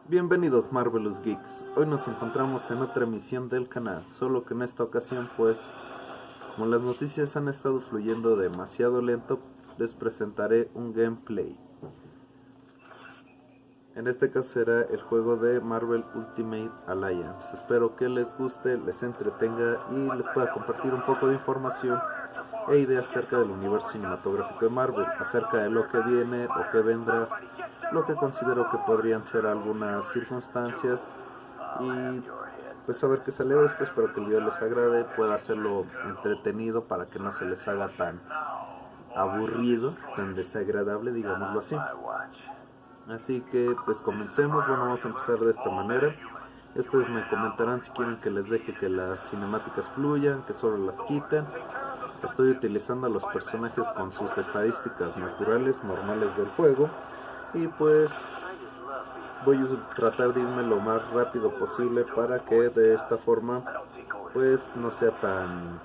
Bienvenidos Marvelous Geeks. Hoy nos encontramos en otra emisión del canal, solo que en esta ocasión pues, como las noticias han estado fluyendo demasiado lento, les presentaré un gameplay. En este caso será el juego de Marvel Ultimate Alliance. Espero que les guste, les entretenga y les pueda compartir un poco de información e ideas acerca del universo cinematográfico de Marvel, acerca de lo que viene o que vendrá, lo que considero que podrían ser algunas circunstancias y pues saber qué sale de esto. Espero que el video les agrade, pueda hacerlo entretenido para que no se les haga tan aburrido, tan desagradable, digámoslo así. Así que pues comencemos. Bueno, vamos a empezar de esta manera. Ustedes me comentarán si quieren que les deje que las cinemáticas fluyan, que solo las quiten. Estoy utilizando a los personajes con sus estadísticas naturales, normales del juego. Y pues voy a tratar de irme lo más rápido posible para que de esta forma pues no sea tan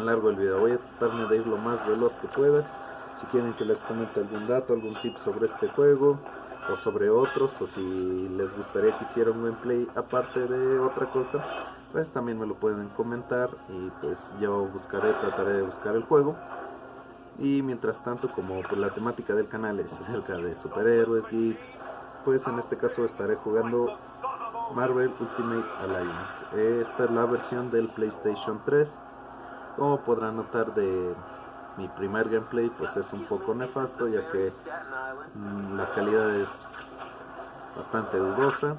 largo el video. Voy a tratarme de ir lo más veloz que pueda. Si quieren que les comente algún dato, algún tip sobre este juego o sobre otros, o si les gustaría que hiciera un gameplay aparte de otra cosa, pues también me lo pueden comentar y pues yo trataré de buscar el juego. Y mientras tanto, como pues la temática del canal es acerca de superhéroes, geeks, pues en este caso estaré jugando Marvel Ultimate Alliance. Esta es la versión del PlayStation 3. Como podrán notar de mi primer gameplay, pues es un poco nefasto, ya que la calidad es bastante dudosa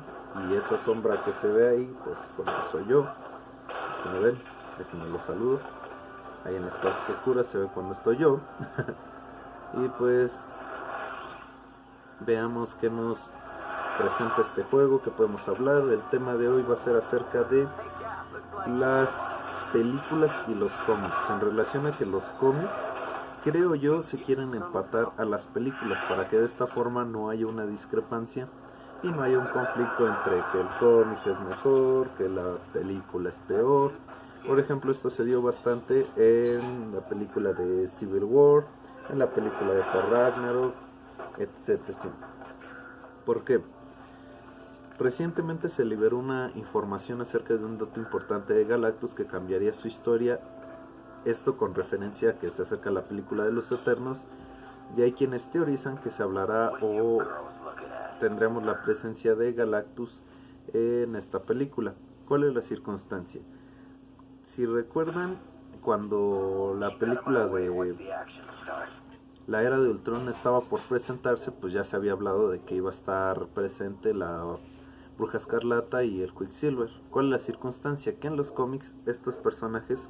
y esa sombra que se ve ahí, pues soy yo. Como ven, déjenme lo saludo. Ahí en las partes oscuras se ve cuando estoy yo. Y pues veamos qué nos presenta este juego, que podemos hablar. El tema de hoy va a ser acerca de las películas y los cómics, en relación a que los cómics, creo yo, se quieren empatar a las películas para que de esta forma no haya una discrepancia y no haya un conflicto entre que el cómic es mejor, que la película es peor. Por ejemplo, esto se dio bastante en la película de Civil War, en la película de Thor Ragnarok, etc. ¿Por qué? Recientemente se liberó una información acerca de un dato importante de Galactus que cambiaría su historia, esto con referencia a que se acerca la película de los Eternos, y hay quienes teorizan que se hablará o tendremos la presencia de Galactus en esta película. ¿Cuál es la circunstancia? Si recuerdan, cuando la película de la Era de Ultron estaba por presentarse, pues ya se había hablado de que iba a estar presente la Bruja Escarlata y el Quicksilver. ¿Cuál es la circunstancia? Que en los cómics estos personajes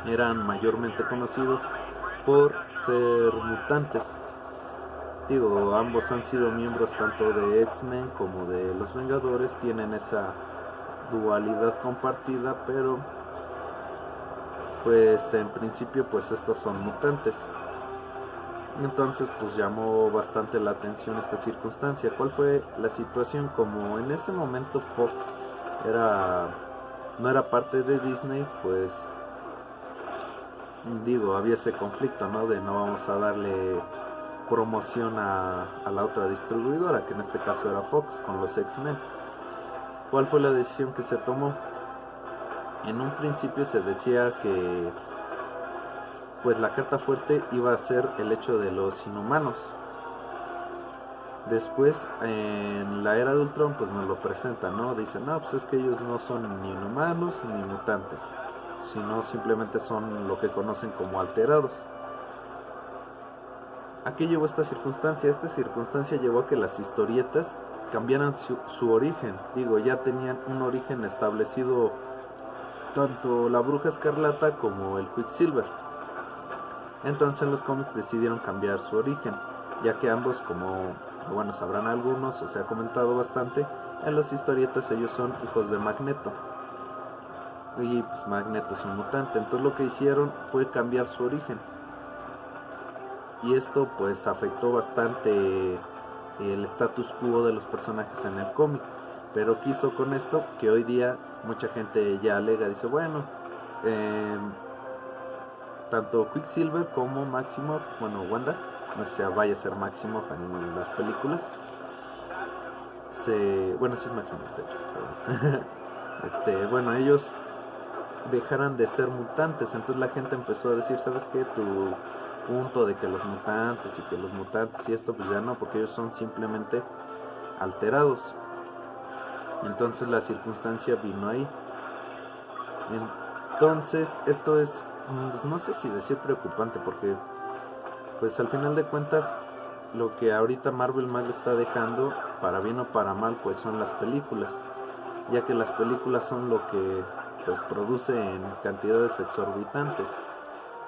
eran mayormente conocidos por ser mutantes. Digo, ambos han sido miembros tanto de X-Men como de los Vengadores, tienen esa dualidad compartida, pero pues en principio pues estos son mutantes. Entonces pues llamó bastante la atención esta circunstancia. ¿Cuál fue la situación? Como en ese momento Fox era no era parte de Disney, pues digo, había ese conflicto, ¿no? De no vamos a darle promoción a la otra distribuidora, que en este caso era Fox con los X-Men. ¿Cuál fue la decisión que se tomó? En un principio se decía que pues la carta fuerte iba a ser el hecho de los inhumanos. Después, en la era de Ultron, pues nos lo presentan, ¿no? Dicen, no, pues es que ellos no son ni inhumanos ni mutantes, sino simplemente son lo que conocen como alterados. ¿A qué llevó esta circunstancia? Esta circunstancia llevó a que las historietas cambiaran su origen. Digo, ya tenían un origen establecido tanto la Bruja Escarlata como el Quicksilver. Entonces los cómics decidieron cambiar su origen, ya que ambos, como bueno sabrán algunos o se ha comentado bastante, en las historietas ellos son hijos de Magneto. Y pues Magneto es un mutante. Entonces lo que hicieron fue cambiar su origen. Y esto pues afectó bastante el status quo de los personajes en el cómic. Pero quiso con esto que hoy día mucha gente ya alega, dice, bueno, eh, tanto Quicksilver como Maximoff, bueno, Wanda, no sé si vaya a ser Maximoff en las películas, bueno, sí es Max Miller, de hecho, perdón. Bueno, ellos dejaran de ser mutantes, entonces la gente empezó a decir, ¿sabes qué? Tu punto de que los mutantes y que los mutantes y esto, pues ya no, porque ellos son simplemente alterados. Entonces la circunstancia vino ahí. Entonces esto es, pues no sé si decir preocupante, porque pues al final de cuentas lo que ahorita Marvel más le está dejando, para bien o para mal, pues son las películas, ya que las películas son lo que pues produce en cantidades exorbitantes,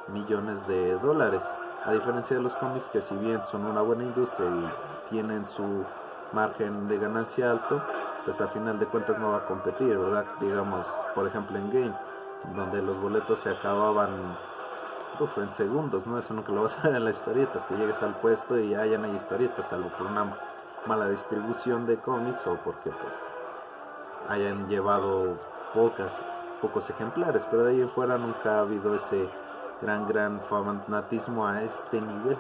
millones de dólares, a diferencia de los cómics, que si bien son una buena industria y tienen su margen de ganancia alto, pues a final de cuentas no va a competir, ¿verdad? Digamos, por ejemplo en Game, donde los boletos se acababan en segundos, ¿no? Eso nunca lo vas a ver en las historietas, que llegues al puesto y ya no hay historietas, salvo por una mala distribución de cómics o porque pues hayan llevado pocos ejemplares, pero de ahí en fuera nunca ha habido ese gran fanatismo a este nivel.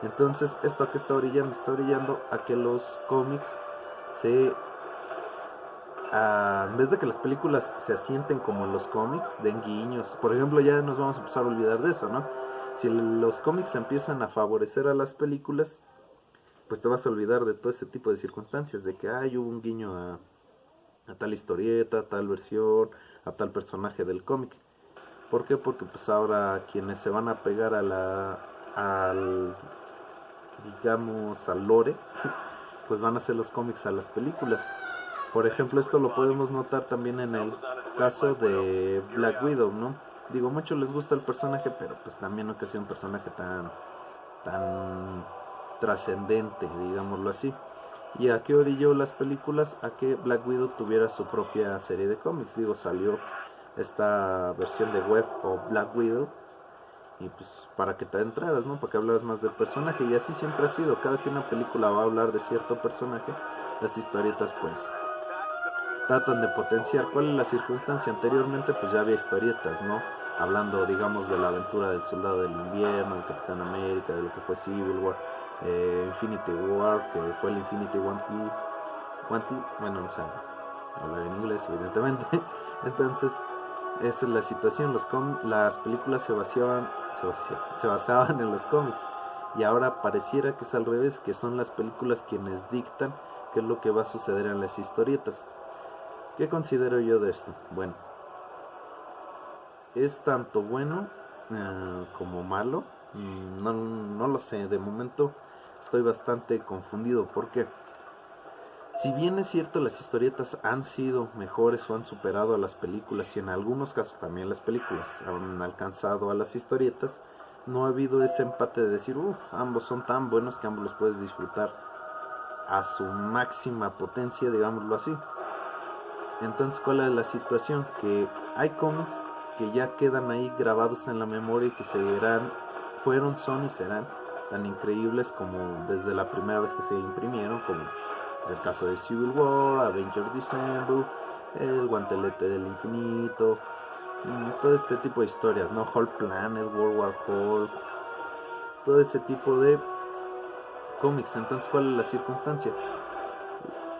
Entonces, ¿esto a qué está orillando? Está orillando a que los cómics en vez de que las películas se asienten como los cómics, den guiños. Por ejemplo, ya nos vamos a empezar a olvidar de eso, ¿no? Si los cómics empiezan a favorecer a las películas, pues te vas a olvidar de todo ese tipo de circunstancias, de que hubo un guiño a tal historieta, a tal versión, a tal personaje del cómic. ¿Por qué? Porque pues ahora quienes se van a pegar al digamos, al lore, pues van a ser los cómics a las películas. Por ejemplo, esto lo podemos notar también en el caso de Black Widow, ¿no? Digo, mucho les gusta el personaje, pero pues también no que sea un personaje tan trascendente, digámoslo así. ¿Y a qué orilló las películas? A que Black Widow tuviera su propia serie de cómics. Digo, salió esta versión de web o Black Widow, y pues para que te adentraras, ¿no? Para que hablaras más del personaje. Y así siempre ha sido. Cada que una película va a hablar de cierto personaje, las historietas pues tratan de potenciar. ¿Cuál es la circunstancia? Anteriormente pues ya había historietas, ¿no? Hablando, digamos, de la aventura del Soldado del Invierno, el Capitán América, de lo que fue Civil War, Infinity War, que fue el Infinity bueno, no sé hablar en inglés, evidentemente. Entonces, esa es la situación. Las películas se basaban en los cómics. Y ahora pareciera que es al revés, que son las películas quienes dictan qué es lo que va a suceder en las historietas. ¿Qué considero yo de esto? Bueno, es tanto bueno como malo. No lo sé, de momento estoy bastante confundido. ¿Por qué? Si bien es cierto, las historietas han sido mejores o han superado a las películas, y en algunos casos también las películas han alcanzado a las historietas, no ha habido ese empate de decir, ambos son tan buenos que ambos los puedes disfrutar a su máxima potencia, digámoslo así. Entonces, ¿cuál es la situación? Que hay cómics que ya quedan ahí grabados en la memoria y que son y serán tan increíbles como desde la primera vez que se imprimieron, como es el caso de Civil War, Avengers Disassemble, el Guantelete del Infinito, todo este tipo de historias, ¿no? Whole Planet, World War Hulk, todo ese tipo de cómics. Entonces, ¿cuál es la circunstancia?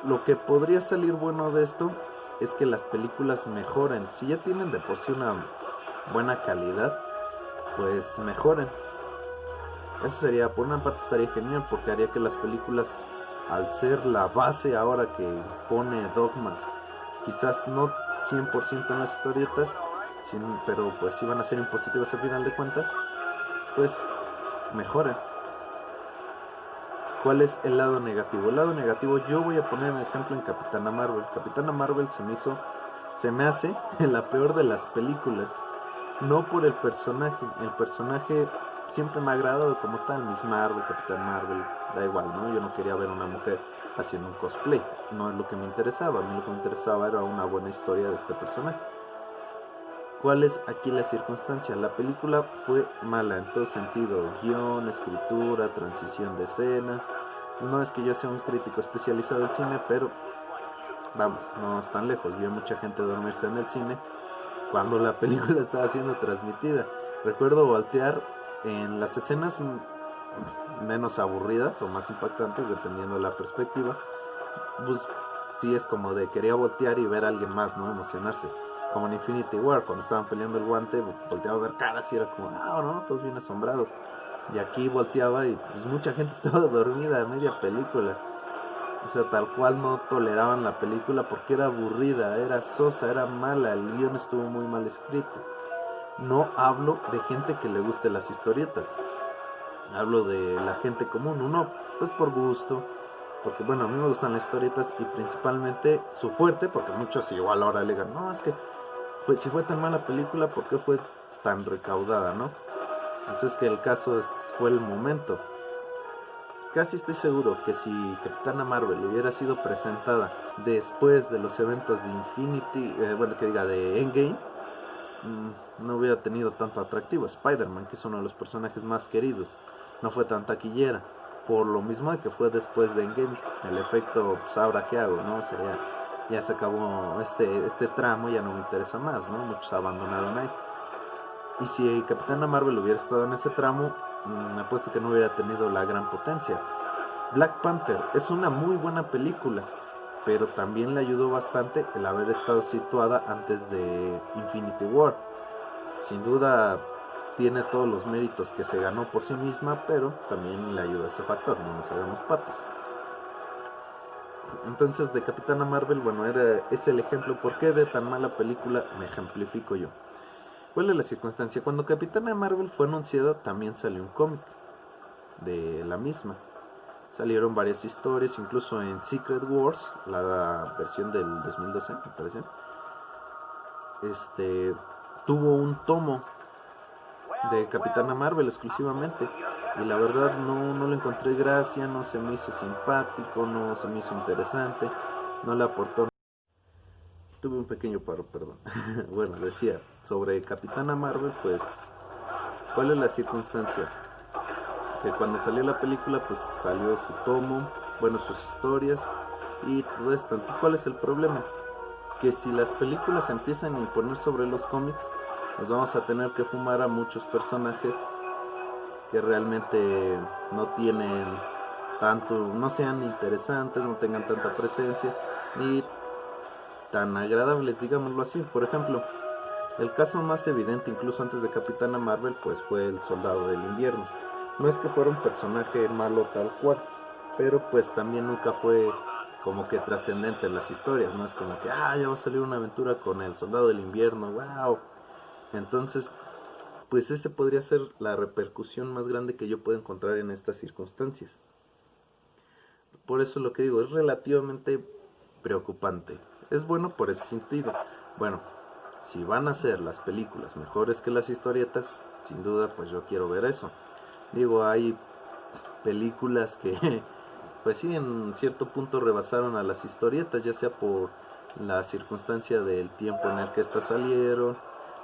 Lo que podría salir bueno de esto es que las películas mejoren. Si ya tienen de por sí una buena calidad, pues mejoren. Eso sería, por una parte estaría genial, porque haría que las películas, al ser la base ahora que pone dogmas, quizás no 100% en las historietas, pero pues sí van a ser impositivas al final de cuentas, pues mejoren. ¿Cuál es el lado negativo? El lado negativo, yo voy a poner un ejemplo en Capitana Marvel. Capitana Marvel se me hace la peor de las películas. No por el personaje siempre me ha agradado como tal, Miss Marvel, Capitán Marvel, da igual, ¿no? Yo no quería ver una mujer haciendo un cosplay, no es lo que me interesaba, a mí lo que me interesaba era una buena historia de este personaje. ¿Cuál es aquí la circunstancia? La película fue mala en todo sentido, guión, escritura, transición de escenas. No es que yo sea un crítico especializado del cine, pero vamos, no es tan lejos. Vi a mucha gente dormirse en el cine cuando la película estaba siendo transmitida. Recuerdo voltear en las escenas menos aburridas o más impactantes, dependiendo de la perspectiva, pues sí es como de quería voltear y ver a alguien más, ¿no? Emocionarse. Como en Infinity War, cuando estaban peleando el guante, volteaba a ver caras y era como, ah, no, todos bien asombrados. Y aquí volteaba y pues mucha gente estaba dormida a media película. O sea, tal cual no toleraban la película porque era aburrida, era sosa, era mala, el guión estuvo muy mal escrito. No hablo de gente que le guste las historietas, hablo de la gente común, uno pues por gusto, porque bueno, a mí me gustan las historietas y principalmente su fuerte, porque muchos igual ahora le digan, no, es que si fue tan mala película, ¿por qué fue tan recaudada, no? Pues es que el caso fue el momento. Casi estoy seguro que si Capitana Marvel hubiera sido presentada después de los eventos de Infinity, bueno, que diga de Endgame, no hubiera tenido tanto atractivo. Spider-Man, que es uno de los personajes más queridos, no fue tan taquillera. Por lo mismo de que fue después de Endgame, el efecto, pues ahora qué hago, ¿no? O sea, ya se acabó este tramo, ya no me interesa más, ¿no? Muchos abandonaron ahí. Y si Capitana Marvel hubiera estado en ese tramo, me apuesto que no hubiera tenido la gran potencia. Black Panther es una muy buena película, pero también le ayudó bastante el haber estado situada antes de Infinity War. Sin duda tiene todos los méritos que se ganó por sí misma, pero también le ayuda ese factor, no nos hagamos patos. Entonces de Capitana Marvel, bueno, es el ejemplo. ¿Por qué de tan mala película? Me ejemplifico yo. ¿Cuál es la circunstancia? Cuando Capitana Marvel fue anunciada, también salió un cómic de la misma. Salieron varias historias, incluso en Secret Wars, la versión del 2012, me parece. Tuvo un tomo de Capitana Marvel exclusivamente. Y la verdad no le encontré gracia, no se me hizo simpático, no se me hizo interesante, no le aportó. Tuve un pequeño paro, perdón. Bueno, decía, sobre Capitana Marvel, pues, ¿cuál es la circunstancia? Que cuando salió la película, pues salió su tomo, bueno, sus historias y todo esto. Entonces, ¿cuál es el problema? Que si las películas empiezan a imponer sobre los cómics, nos vamos a tener que fumar a muchos personajes que realmente no tienen tanto, no sean interesantes, no tengan tanta presencia, ni tan agradables, digámoslo así. Por ejemplo, el caso más evidente, incluso antes de Capitana Marvel, pues fue el Soldado del Invierno. No es que fuera un personaje malo tal cual, pero pues también nunca fue como que trascendente en las historias, no es como que, ya va a salir una aventura con el Soldado del Invierno, wow. Entonces, pues ese podría ser la repercusión más grande que yo puedo encontrar en estas circunstancias. Por eso lo que digo, es relativamente preocupante. Es bueno por ese sentido. Bueno, si van a ser las películas mejores que las historietas, sin duda pues yo quiero ver eso. Digo, hay películas que pues sí en cierto punto rebasaron a las historietas, ya sea por la circunstancia del tiempo en el que estas salieron,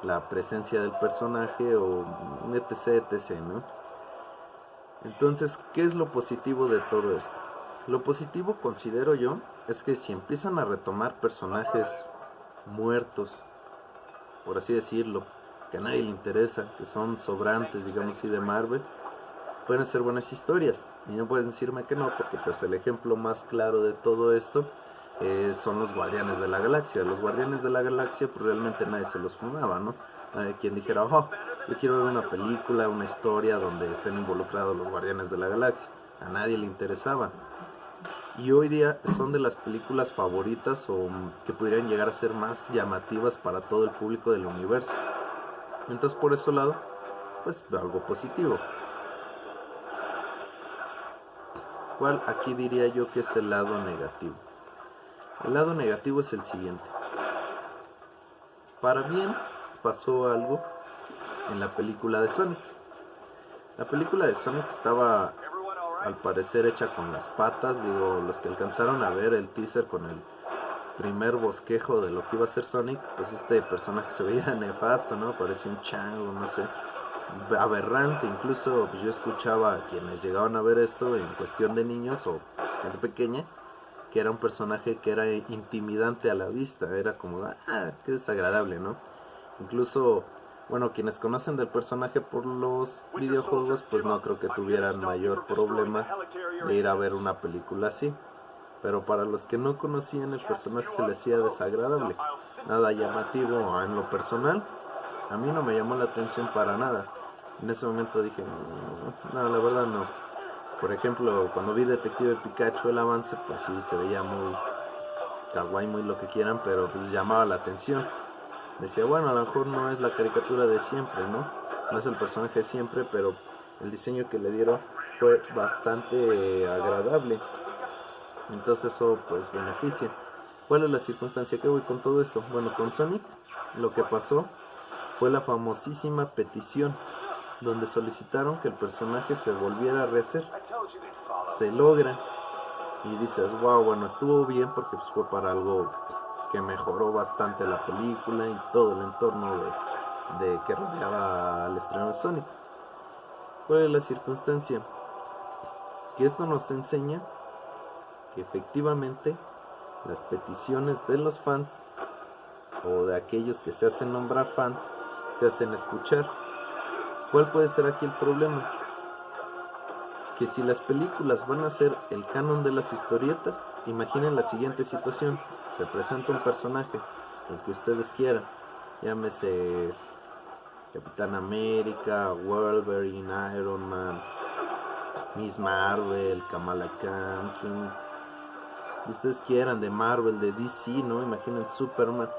la presencia del personaje o etc, etc, ¿no? Entonces, ¿qué es lo positivo de todo esto? Lo positivo, considero yo, es que si empiezan a retomar personajes muertos, por así decirlo, que a nadie le interesa, que son sobrantes, digamos así, de Marvel, pueden ser buenas historias. Y no pueden decirme que no, porque pues el ejemplo más claro de todo esto son los Guardianes de la Galaxia. Los Guardianes de la Galaxia, pues realmente nadie se los fumaba, ¿no? Quien dijera, ojo, yo quiero ver una película, una historia donde estén involucrados los Guardianes de la Galaxia. A nadie le interesaba. Y hoy día son de las películas favoritas o que pudieran llegar a ser más llamativas para todo el público del universo. Entonces por ese lado, pues algo positivo. ¿Cuál aquí diría yo que es el lado negativo? El lado negativo es el siguiente. Para bien pasó algo en la película de Sonic. La película de Sonic estaba al parecer hecha con las patas. Digo, los que alcanzaron a ver el teaser con el primer bosquejo de lo que iba a ser Sonic, pues este personaje se veía nefasto, ¿no? Parecía un chango, no sé, aberrante. Incluso pues, yo escuchaba a quienes llegaban a ver esto en cuestión de niños o gente pequeña, que era un personaje que era intimidante a la vista, era como, qué desagradable, ¿no? Incluso, bueno, quienes conocen del personaje por los videojuegos, pues no creo que tuvieran mayor problema de ir a ver una película así. pero para los que no conocían el personaje se les hacía desagradable, nada llamativo en lo personal. A mí no me llamó la atención para nada. En ese momento dije, no, la verdad no. Por ejemplo, cuando vi Detective Pikachu, el avance, pues sí, se veía muy kawaii, muy lo que quieran, pero pues llamaba la atención. Decía, bueno, a lo mejor no es la caricatura de siempre, ¿no? No es el personaje de siempre, pero el diseño que le dieron fue bastante agradable. Entonces eso pues beneficia. ¿Cuál es la circunstancia que voy con todo esto? Bueno, con Sonic lo que pasó fue la famosísima petición donde solicitaron que el personaje se volviera a rehacer. Se logra y dices, wow, bueno, estuvo bien porque pues, fue para algo que mejoró bastante la película y todo el entorno de que rodeaba al estreno de Sonic. ¿Cuál es la circunstancia? Que esto nos enseña que efectivamente las peticiones de los fans o de aquellos que se hacen nombrar fans se hacen escuchar. ¿Cuál puede ser aquí el problema? Que si las películas van a ser el canon de las historietas, imaginen la siguiente situación: se presenta un personaje, el que ustedes quieran, llámese Capitán América, Wolverine, Iron Man, Miss Marvel, Kamala Khan, quien ustedes quieran, de Marvel, de DC, ¿no? Imaginen Superman,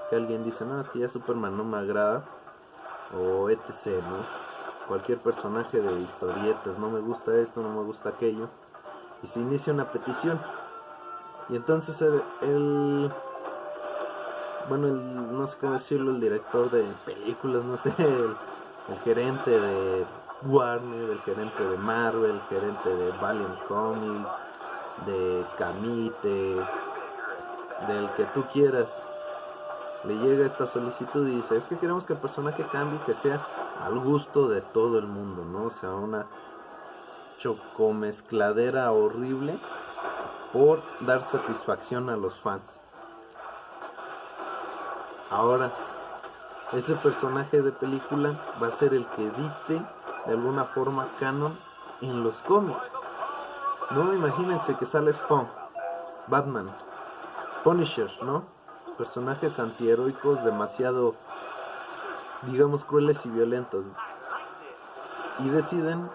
que alguien dice, no, es que ya Superman no me agrada, o etc., ¿no? Cualquier personaje de historietas, no me gusta esto, no me gusta aquello, y se inicia una petición, y entonces no sé cómo decirlo, el director de películas, no sé, el gerente de Warner, el gerente de Marvel, el gerente de Valiant Comics, de Camite, del que tú quieras, le llega esta solicitud y dice, es que queremos que el personaje cambie, que sea al gusto de todo el mundo, ¿no? O sea, una chocomezcladera horrible por dar satisfacción a los fans. Ahora, ese personaje de película va a ser el que dicte de alguna forma canon en los cómics. No, imagínense que sale Spawn, Batman, Punisher, ¿no? Personajes antiheroicos demasiado, digamos, crueles y violentos. Y deciden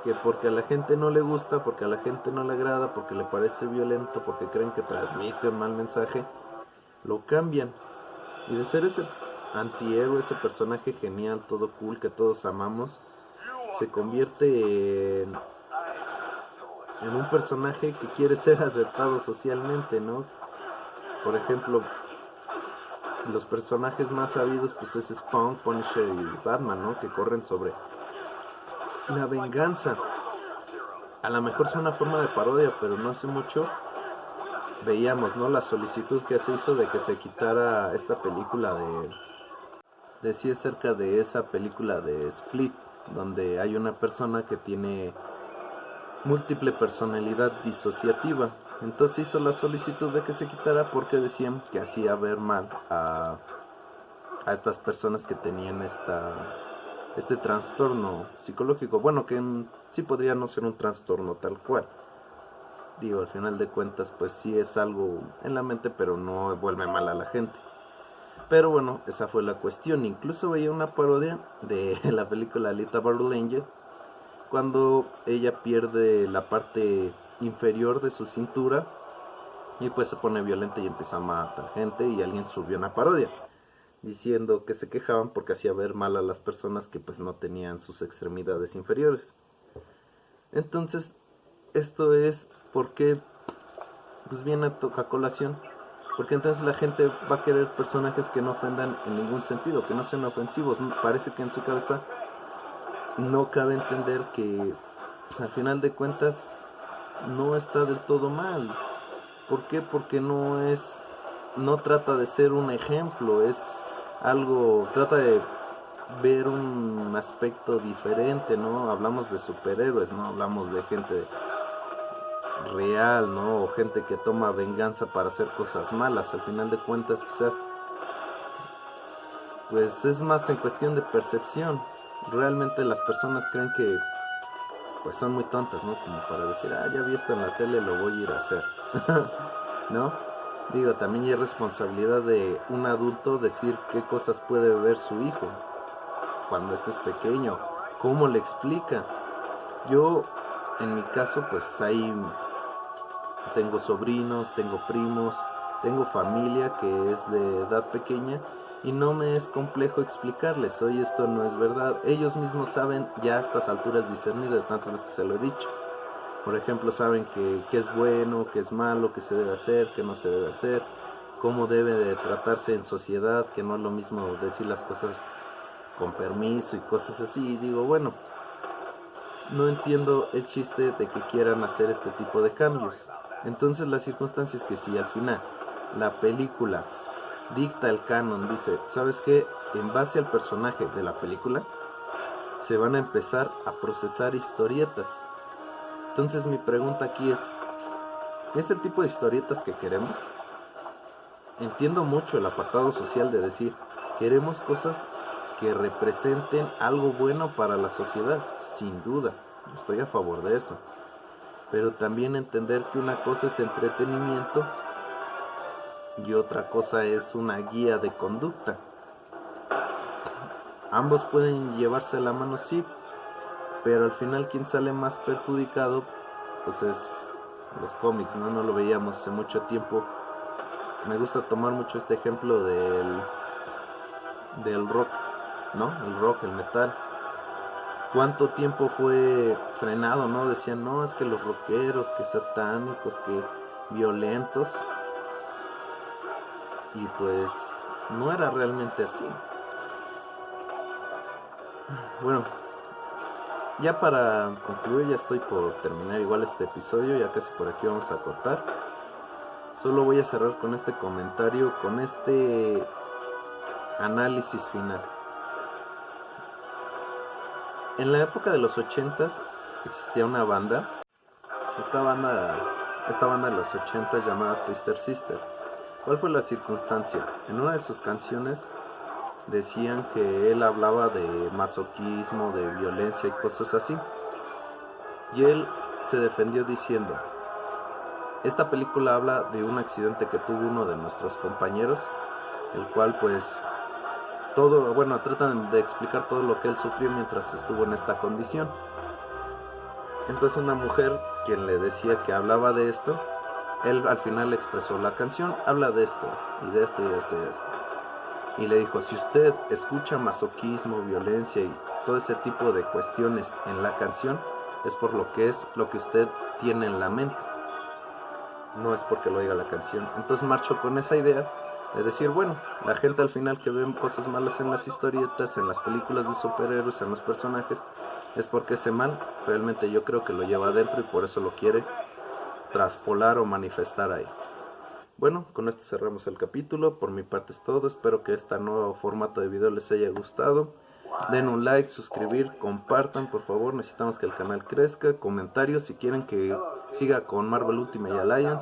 que porque a la gente no le gusta, porque a la gente no le agrada, porque le parece violento, porque creen que transmite un mal mensaje, lo cambian. Y de ser ese antihéroe, ese personaje genial, todo cool, que todos amamos, se convierte en un personaje que quiere ser aceptado socialmente, ¿no? Por ejemplo, los personajes más sabidos pues es Spawn, Punisher y Batman, ¿no? Que corren sobre la venganza. A lo mejor es una forma de parodia, pero no hace mucho veíamos, ¿no? La solicitud que se hizo de que se quitara esta película decía acerca de esa película de Split, donde hay una persona que tiene múltiple personalidad disociativa. Entonces hizo la solicitud de que se quitara porque decían que hacía ver mal a estas personas que tenían este trastorno psicológico. Bueno, que sí podría no ser un trastorno tal cual. Digo, al final de cuentas, pues sí es algo en la mente, pero no vuelve mal a la gente. Pero bueno, esa fue la cuestión. Incluso veía una parodia de la película Alita Battle Angel, cuando ella pierde la parte inferior de su cintura y pues se pone violenta y empieza a matar gente, y alguien subió una parodia diciendo que se quejaban porque hacía ver mal a las personas que pues no tenían sus extremidades inferiores. Entonces, esto es porque pues viene a colación, porque entonces la gente va a querer personajes que no ofendan en ningún sentido, que no sean ofensivos. Parece que en su cabeza no cabe entender que pues, al final de cuentas no está del todo mal. ¿Por qué? Porque no trata de ser un ejemplo, es algo, trata de ver un aspecto diferente, ¿no? Hablamos de superhéroes, no hablamos de gente real, ¿no? O gente que toma venganza para hacer cosas malas. Al final de cuentas, quizás, pues es más en cuestión de percepción. Realmente las personas creen que pues son muy tontas, ¿no? Como para decir, ya vi esto en la tele, lo voy a ir a hacer, ¿no? Digo, también es responsabilidad de un adulto decir qué cosas puede ver su hijo cuando este es pequeño, cómo le explica. Yo, en mi caso, pues ahí tengo sobrinos, tengo primos, tengo familia que es de edad pequeña y no me es complejo explicarles, oye, esto no es verdad. Ellos mismos saben ya a estas alturas discernir de tantas veces que se lo he dicho. Por ejemplo, saben que es bueno, que es malo, que se debe hacer, que no se debe hacer, cómo debe de tratarse en sociedad, que no es lo mismo decir las cosas con permiso y cosas así. Y digo, bueno, no entiendo el chiste de que quieran hacer este tipo de cambios. Entonces la circunstancia es que si al final la película dicta el canon, dice, ¿sabes qué? En base al personaje de la película se van a empezar a procesar historietas. Entonces mi pregunta aquí es, ¿este tipo de historietas que queremos? Entiendo mucho el apartado social de decir, queremos cosas que representen algo bueno para la sociedad, sin duda, yo estoy a favor de eso. Pero también entender que una cosa es entretenimiento y otra cosa es una guía de conducta. Ambos pueden llevarse la mano, sí, pero al final quien sale más perjudicado pues es los cómics, ¿no? No lo veíamos hace mucho tiempo. Me gusta tomar mucho este ejemplo del rock, ¿no? El rock, el metal. ¿Cuánto tiempo fue frenado, no? Decían, no, es que los rockeros, que satánicos, que violentos. Y pues no era realmente así. Bueno, ya para concluir, ya estoy por terminar igual este episodio, ya casi por aquí vamos a cortar. Solo voy a cerrar con este comentario, con este análisis final. En la época de los 80s existía una banda, esta banda de los 80s llamada Twister Sister. ¿Cuál fue la circunstancia? En una de sus canciones decían que él hablaba de masoquismo, de violencia y cosas así. Y él se defendió diciendo, esta película habla de un accidente que tuvo uno de nuestros compañeros, el cual pues tratan de explicar todo lo que él sufrió mientras estuvo en esta condición. Entonces una mujer, quien le decía que hablaba de esto, él al final le expresó, la canción habla de esto, y de esto, y de esto, y de esto. Y le dijo, si usted escucha masoquismo, violencia y todo ese tipo de cuestiones en la canción, es por lo que usted tiene en la mente, no es porque lo diga la canción. Entonces marcho con esa idea de decir, bueno, la gente al final que ve cosas malas en las historietas, en las películas de superhéroes, en los personajes, es porque ese mal realmente yo creo que lo lleva adentro y por eso lo quiere traspolar o manifestar ahí. Bueno, con esto cerramos el capítulo. Por mi parte es todo. Espero que este nuevo formato de video les haya gustado. Den un like, suscribir, compartan por favor. Necesitamos que el canal crezca. Comentarios si quieren que siga con Marvel Ultimate Alliance.